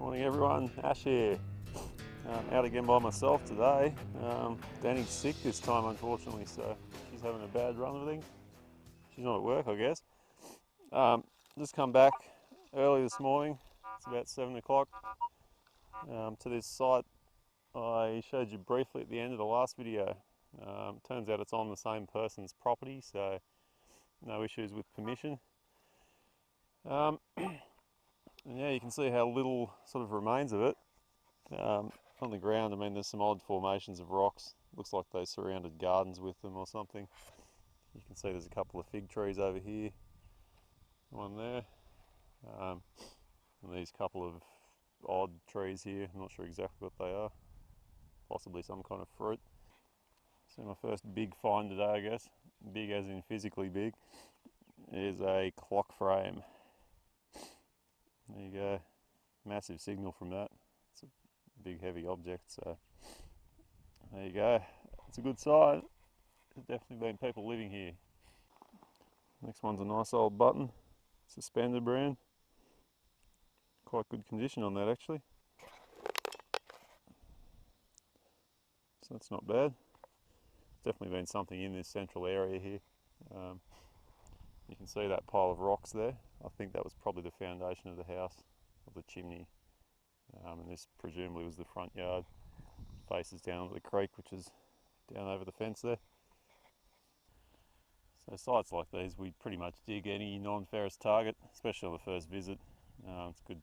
Morning everyone, Ash here. Out again by myself today. Danny's sick this time unfortunately, so she's having a bad run of things. She's not at work I guess. Just come back early this morning, it's about 7 o'clock, to this site I showed you briefly at the end of the last video. Turns out it's on the same person's property, so no issues with permission. And yeah, you can see how little sort of remains of it. On the ground, I mean, there's some odd formations of rocks. Looks like they surrounded gardens with them or something. You can see there's a couple of fig trees over here, one there, and these couple of odd trees here. I'm not sure exactly what they are. Possibly some kind of fruit. So my first big find today, I guess, big as in physically big, is a clock frame. There you go, massive signal from that. It's a big heavy object, so there you go. It's a good sign. There's definitely been people living here. Next one's a nice old button, suspended brand. Quite good condition on that actually. So that's not bad. There's definitely been something in this central area here. You can see that pile of rocks there. I think that was probably the foundation of the house, of the chimney. And this presumably was the front yard. Faces down to the creek, which is down over the fence there. So sites like these, we pretty much dig any non-ferrous target, especially on the first visit. It's a good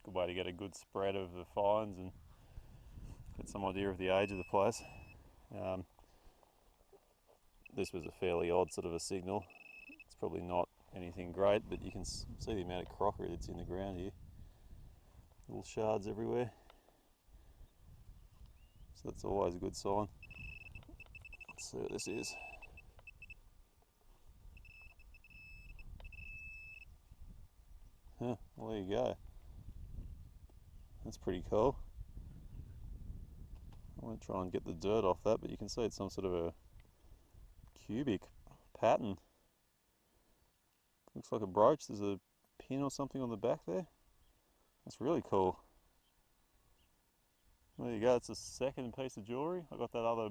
way to get a good spread of the finds and get some idea of the age of the place. This was a fairly odd sort of a signal. It's probably not anything great, but you can see the amount of crockery that's in the ground here. Little shards everywhere. So that's always a good sign. Let's see what this is. Huh, well there you go. That's pretty cool. I won't try and get the dirt off that, but you can see it's some sort of a cubic pattern. Looks like a brooch. There's a pin or something on the back there. That's really cool. There you go, it's a second piece of jewellery. I got that other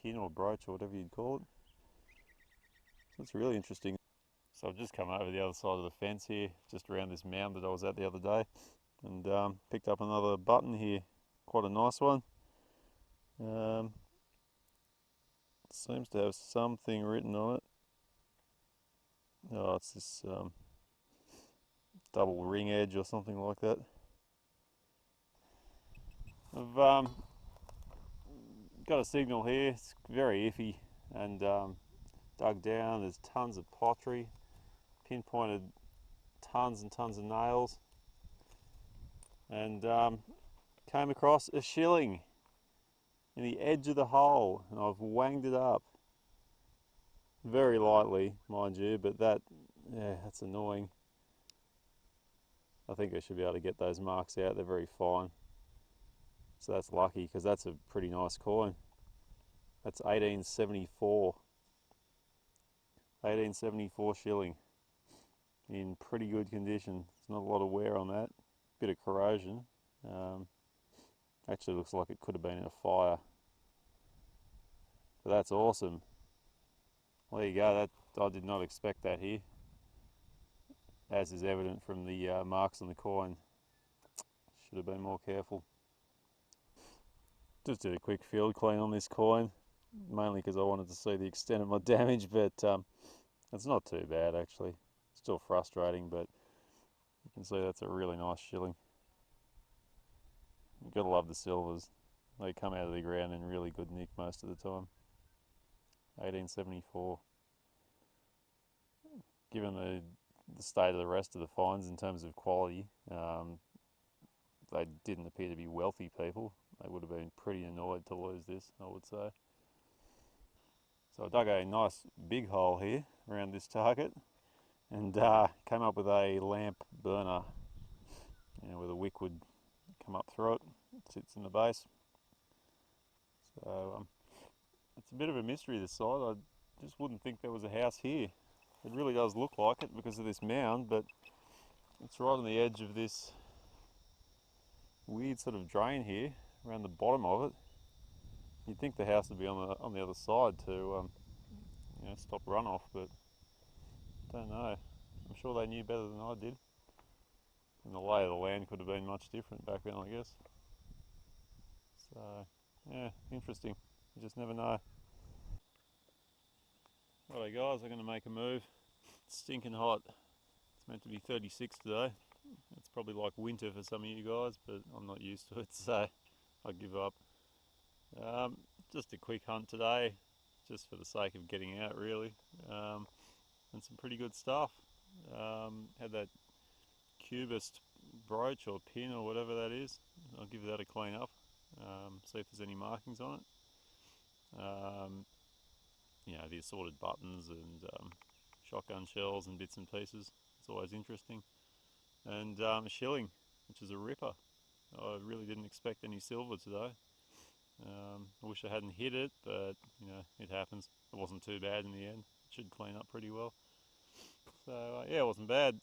pin or brooch or whatever you'd call it. That's really interesting. So I've just come over the other side of the fence here, just around this mound that I was at the other day, and picked up another button here. Quite a nice one. Seems to have something written on it. Oh, it's this double ring edge or something like that. I've got a signal here. It's very iffy, and dug down. There's tons of pottery, pinpointed tons and tons of nails, and came across a shilling in the edge of the hole, and I've wanged it up very lightly, mind you, but that's annoying. I think I should be able to get those marks out. They're very fine. So that's lucky, because that's a pretty nice coin. That's 1874. 1874 shilling. In pretty good condition. There's not a lot of wear on that. Bit of corrosion. Actually looks like it could have been in a fire. But that's awesome. Well, there you go. I did not expect that here, as is evident from the marks on the coin. Should have been more careful. Just did a quick field clean on this coin, mainly because I wanted to see the extent of my damage, but it's not too bad actually. Still frustrating, but you can see that's a really nice shilling. You've got to love the silvers. They come out of the ground in really good nick most of the time. 1874. Given the state of the rest of the finds in terms of quality, they didn't appear to be wealthy people. They would have been pretty annoyed to lose this, I would say. So I dug a nice big hole here around this target, and came up with a lamp burner, where the wick would come up through it. It sits in the base. So it's a bit of a mystery, this side. I just wouldn't think there was a house here. It really does look like it because of this mound, but it's right on the edge of this weird sort of drain here around the bottom of it. You'd think the house would be on the other side to stop runoff, but don't know. I'm sure they knew better than I did. And the lay of the land could have been much different back then, I guess. So, yeah, interesting. You just never know. Righto guys, I'm going to make a move. It's stinking hot. It's meant to be 36 today. It's probably like winter for some of you guys, but I'm not used to it, so I give up. Just a quick hunt today, just for the sake of getting out really, and some pretty good stuff. Had that cubist brooch or pin or whatever that is. I'll give that a clean up, see if there's any markings on it. The assorted buttons and shotgun shells and bits and pieces. It's always interesting. And a shilling, which is a ripper. I really didn't expect any silver today. I wish I hadn't hit it, but it happens. It wasn't too bad in the end. It should clean up pretty well. So yeah, it wasn't bad.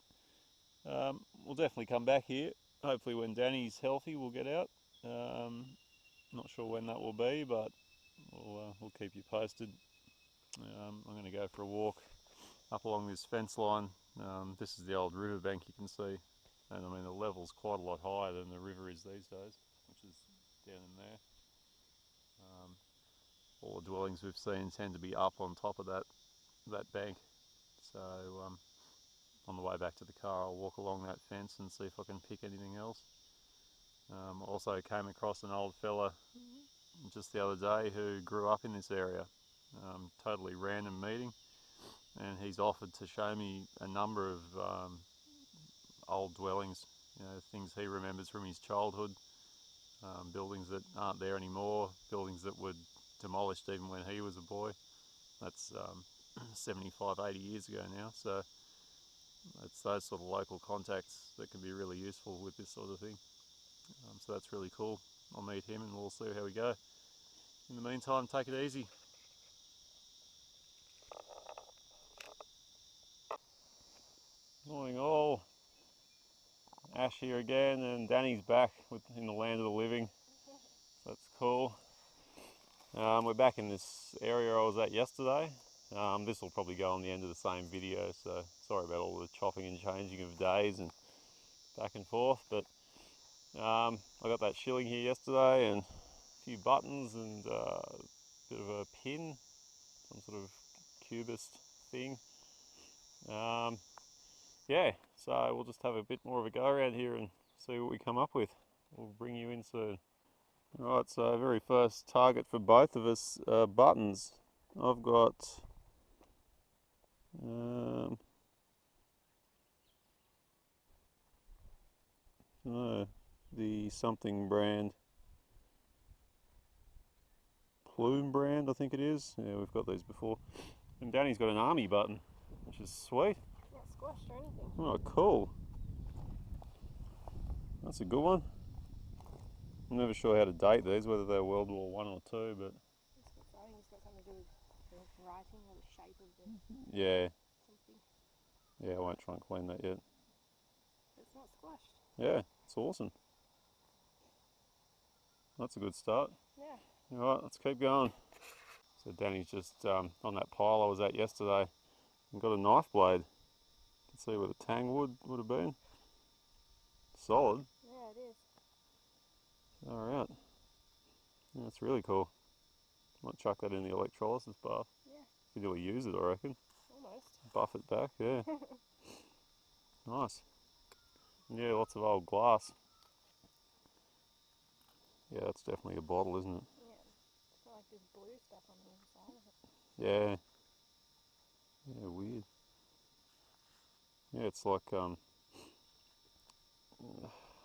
We'll definitely come back here. Hopefully when Danny's healthy we'll get out. Not sure when that will be, but we'll keep you posted. I'm going to go for a walk up along this fence line. This is the old riverbank you can see, and I mean the level's quite a lot higher than the river is these days, which is down in there. All the dwellings we've seen tend to be up on top of that bank. So on the way back to the car I'll walk along that fence and see if I can pick anything else. Also came across an old fella just the other day who grew up in this area. Totally random meeting, and he's offered to show me a number of old dwellings, things he remembers from his childhood, buildings that aren't there anymore, buildings that were demolished even when he was a boy. That's 75, 80 years ago now, so it's those sort of local contacts that can be really useful with this sort of thing. So that's really cool. I'll meet him and we'll see how we go. In the meantime, take it easy. Morning all. Ash here again, and Danny's back in the land of the living. So that's cool. We're back in this area I was at yesterday. This will probably go on the end of the same video, so sorry about all the chopping and changing of days and back and forth, but I got that shilling here yesterday and a few buttons and a bit of a pin, some sort of cubist thing. Yeah, so we'll just have a bit more of a go around here and see what we come up with. We'll bring you in soon. Right, so very first target for both of us, buttons. I've got the something brand, Plume brand I think it is. Yeah, we've got these before. And Danny's got an army button, which is sweet. Not squashed or anything. Oh, cool. That's a good one. I'm never sure how to date these, whether they're World War I or II, but... I think it's got something to do with the writing or the shape of the... Yeah. Something. Yeah, I won't try and clean that yet. It's not squashed. Yeah, it's awesome. That's a good start. Yeah. Alright, let's keep going. So Danny's just on that pile I was at yesterday and got a knife blade. You can see where the tang would have been. Solid. Yeah, it is. Alright. Yeah, that's really cool. Might chuck that in the electrolysis bath. Yeah. Could really use it, I reckon. Almost. Buff it back, yeah. Nice. Yeah, lots of old glass. Yeah, that's definitely a bottle, isn't it? Yeah. It's got like this blue stuff on the inside of it. Yeah. Yeah, weird. Yeah, it's like,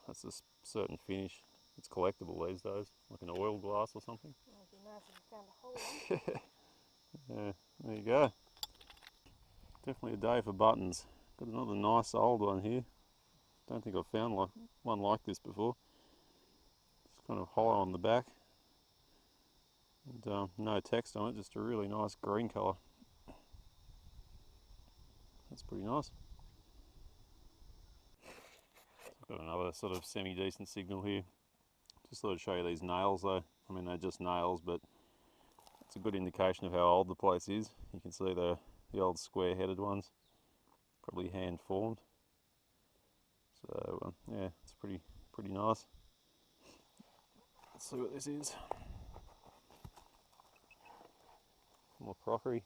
that's a certain finish. It's collectible these days, like an oil glass or something. Yeah, it'd be nice if you found a hole. Yeah, there you go. Definitely a day for buttons. Got another nice old one here. Don't think I've found one like this before. It's kind of hollow on the back. And no text on it, just a really nice green colour. That's pretty nice. I've got another sort of semi-decent signal here. Just thought I'd show you these nails though. I mean, they're just nails, but it's a good indication of how old the place is. You can see the old square-headed ones, probably hand formed. So yeah, it's pretty nice. Let's see what this is. More crockery.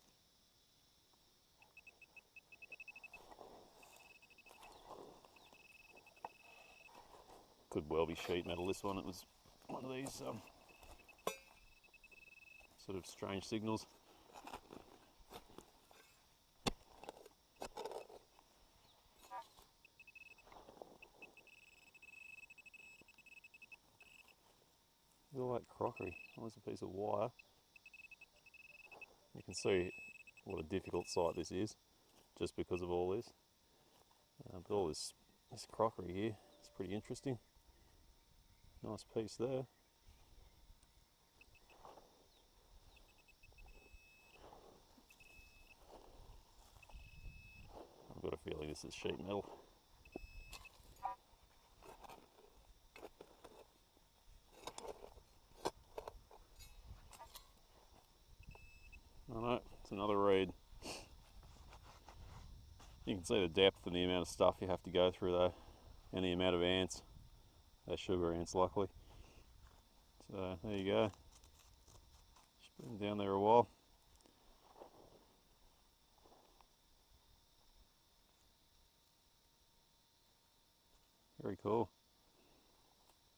Could well be sheet metal, this one. It was one of these sort of strange signals. Look at all that crockery. Oh, there's a piece of wire. You can see what a difficult site this is, just because of all this. But all this crockery here, it's pretty interesting. Nice piece there. I've got a feeling this is sheet metal. I know, it's another reed. You can see the depth and the amount of stuff you have to go through though, and the amount of ants. They're sugar ants, luckily. So there you go. It's been down there a while. Very cool.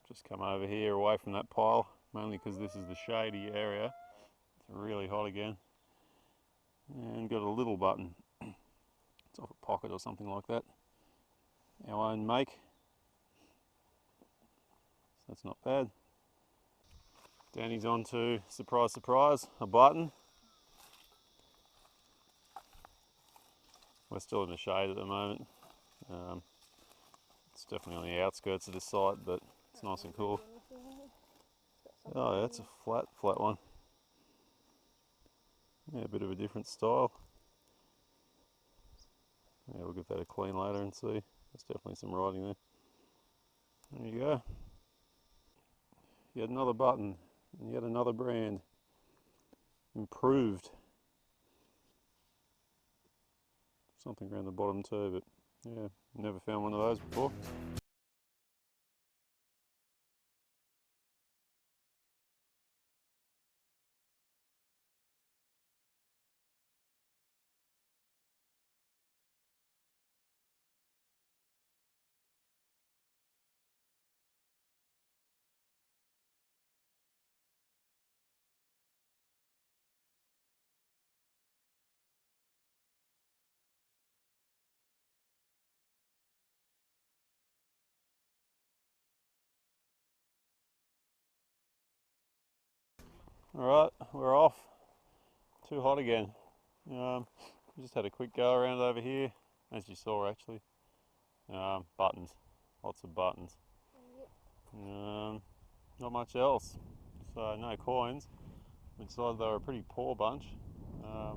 Just come over here away from that pile, mainly because this is the shady area. It's really hot again. And got a little button. It's off a pocket or something like that. Our own make. So that's not bad. Danny's on to, surprise, surprise, a button. We're still in the shade at the moment. It's definitely on the outskirts of this site, but it's nice and cool. Oh, yeah, that's a flat one. Yeah, a bit of a different style. Yeah, we'll give that a clean later and see. There's definitely some writing there. There you go. Yet another button, and yet another brand. Improved. Something around the bottom too, but yeah, never found one of those before. Alright, we're off. Too hot again. Just had a quick go around over here, as you saw actually. Buttons, lots of buttons. Not much else, so no coins. We decided they were a pretty poor bunch. I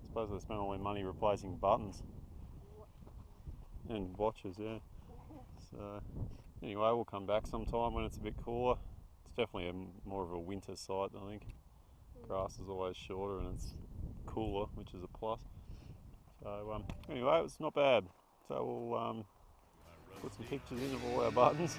suppose they spent all their money replacing buttons and watches, yeah. So anyway, we'll come back sometime when it's a bit cooler. It's definitely more of a winter site, I think. Grass is always shorter and it's cooler, which is a plus. So anyway, it's not bad. So we'll put some pictures in of all our buttons.